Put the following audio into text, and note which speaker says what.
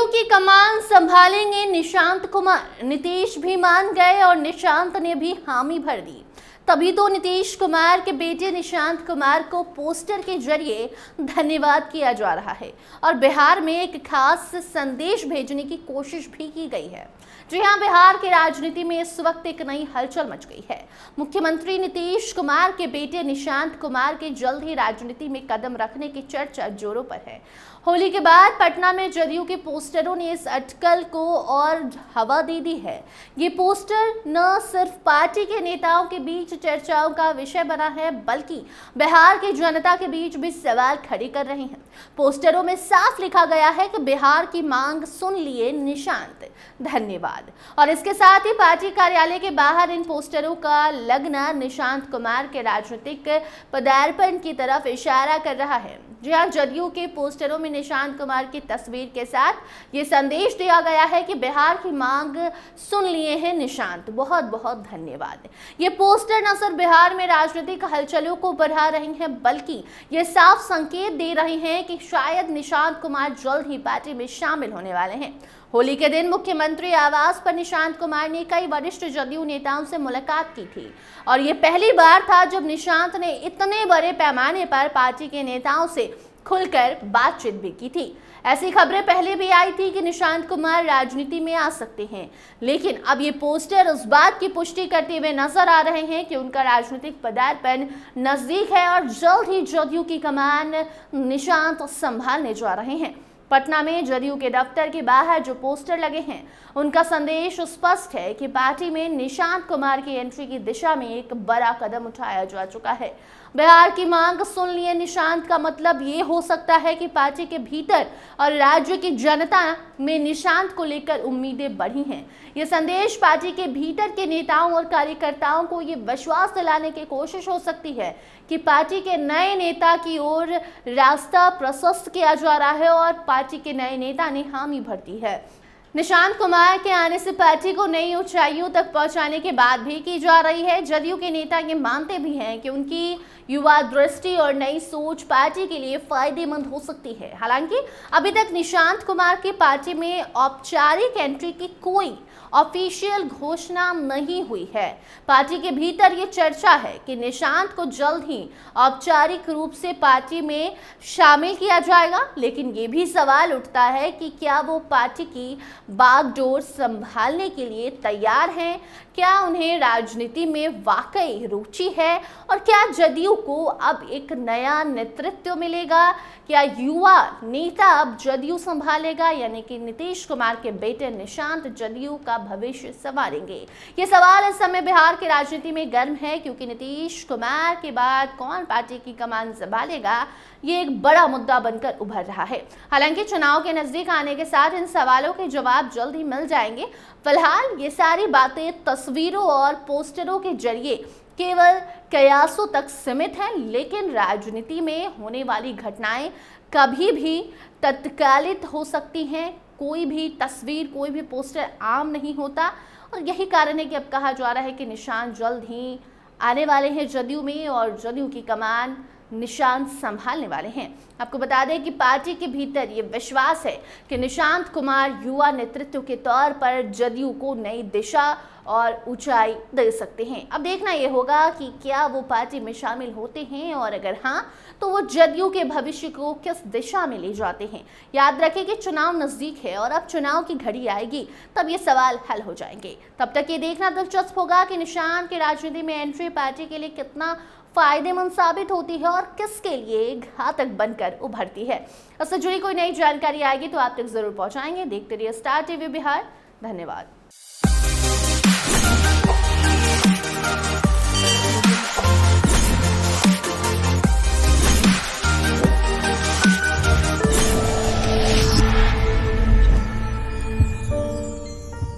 Speaker 1: जदयू की कमान संभालेंगे निशांत कुमार। नीतीश भी मान गए और निशांत ने भी हामी भर दी। तभी तो नीतीश कुमार के बेटे निशांत कुमार को पोस्टर के जरिए धन्यवाद किया जा रहा है और बिहार में एक खास संदेश भेजने की कोशिश भी की गई है। जी हां, बिहार की राजनीति में इस वक्त एक नई हलचल मच गई है। मुख्यमंत्री नीतीश कुमार के बेटे निशांत कुमार के जल्द ही राजनीति में कदम रखने की चर्चा जोरों पर है। होली के बाद पटना में जदयू के पोस्टरों ने इस अटकल को और हवा दे दी है। ये पोस्टर न सिर्फ पार्टी के नेताओं के बीच चर्चाओं का विषय बना है, बल्कि बिहार की जनता के बीच भी सवाल खड़े कर रहे हैं। पोस्टरों में साफ लिखा गया है कि बिहार की मांग सुन लिए निशांत, धन्यवाद। और इसके साथ ही पार्टी कार्यालय के बाहर इन पोस्टरों का लगना निशांत कुमार के राजनीतिक पदार्पण की तरफ इशारा कर रहा है। जी हां, जदयू के पोस्टरों में निशांत कुमार की तस्वीर के साथ ये संदेश दिया गया है कि बिहार की मांग सुन लिए हैं निशांत, बहुत बहुत धन्यवाद। ये पोस्टर न सिर्फ बिहार में राजनीतिक हलचलों को बढ़ा रही हैं, बल्कि ये साफ संकेत दे रहे हैं कि शायद निशांत कुमार जल्द ही पार्टी में शामिल होने वाले हैं। होली के दिन मुख्यमंत्री आवास पर निशांत कुमार ने कई वरिष्ठ जदयू नेताओं से मुलाकात की थी और ये पहली बार था जब निशांत ने इतने बड़े पैमाने पर पार्टी के नेताओं से खुलकर बातचीत भी की थी। ऐसी खबरें पहले भी आई थी कि निशांत कुमार राजनीति में आ सकते हैं, लेकिन अब ये पोस्टर उस बात की पुष्टि करते हुए नजर आ रहे हैं कि उनका राजनीतिक पदार्पण नजदीक है और जल्द ही जदयू की कमान निशांत संभालने जा रहे हैं। पटना में जदयू के दफ्तर के बाहर जो पोस्टर लगे हैं, उनका संदेश स्पष्ट है कि पार्टी में निशांत कुमार की एंट्री की दिशा में एक बड़ा कदम उठाया जा चुका है। बिहार की मांग सुन लिए निशांत का मतलब ये हो सकता है कि पार्टी के भीतर और राज्य की जनता में निशांत को लेकर उम्मीदें बढ़ी हैं। ये संदेश पार्टी के भीतर के नेताओं और कार्यकर्ताओं को ये विश्वास दिलाने की कोशिश हो सकती है कि पार्टी के नए नेता की ओर रास्ता प्रशस्त किया जा रहा है और पार्टी के नए नेता ने हामी भर दी है। निशांत कुमार के आने से पार्टी को नई ऊंचाइयों तक पहुंचाने की बात भी की जा रही है। जदयू के नेता ये मानते भी हैं कि उनकी युवा दृष्टि और नई सोच पार्टी के लिए फायदेमंद हो सकती है। हालांकि अभी तक निशांत कुमार की पार्टी में औपचारिक एंट्री की कोई ऑफिशियल घोषणा नहीं हुई है। पार्टी के भीतर ये चर्चा है कि निशांत को जल्द ही औपचारिक रूप से पार्टी में शामिल किया जाएगा, लेकिन ये भी सवाल उठता है कि क्या वो पार्टी की बागडोर संभालने के लिए तैयार हैं? क्या उन्हें राजनीति में वाकई रुचि है और क्या जदयू को अब एक नया नेतृत्व मिलेगा? क्या युवा नेता अब जदयू संभालेगा, यानी कि नीतीश कुमार के बेटे निशांत जदयू का भविष्य संवारेंगे? ये सवाल इस समय बिहार की राजनीति में गर्म है, क्योंकि नीतीश कुमार के बाद कौन पार्टी की कमान संभालेगा, ये एक बड़ा मुद्दा बनकर उभर रहा है। हालांकि चुनाव के नजदीक आने के साथ इन सवालों के जवाब जल्द ही मिल जाएंगे। फिलहाल ये सारी बातें तस्वीरों और पोस्टरों के जरिए केवल कयासों तक सीमित हैं, लेकिन राजनीति में होने वाली घटनाएं कभी भी तत्कालिक हो सकती हैं। कोई भी तस्वीर, कोई भी पोस्टर आम नहीं होता और यही कारण है कि अब कहा जा रहा है कि निशांत जल्द ही आने वाले हैं जदयू में और जदयू की कमान निशांत संभालने वाले हैं। आपको बता दें कि पार्टी के भीतर ये विश्वास है कि निशांत कुमार युवा नेतृत्व के तौर पर जदयू को नई दिशा और ऊंचाई दे सकते हैं। अब देखना ये होगा कि क्या वो पार्टी में शामिल होते हैं और अगर हाँ, तो वो जदयू के भविष्य को किस दिशा में ले जाते हैं। याद रखें कि चुनाव नजदीक है और अब चुनाव की घड़ी आएगी तब ये सवाल हल हो जाएंगे। तब तक ये देखना दिलचस्प होगा कि निशांत की राजनीति में एंट्री पार्टी के लिए कितना फायदेमंद साबित होती है और किसके लिए घातक बनकर उभरती है। इससे जुड़ी कोई नई जानकारी आएगी तो आप तक जरूर पहुंचाएंगे। देखते रहिए स्टार टीवी बिहार। धन्यवाद।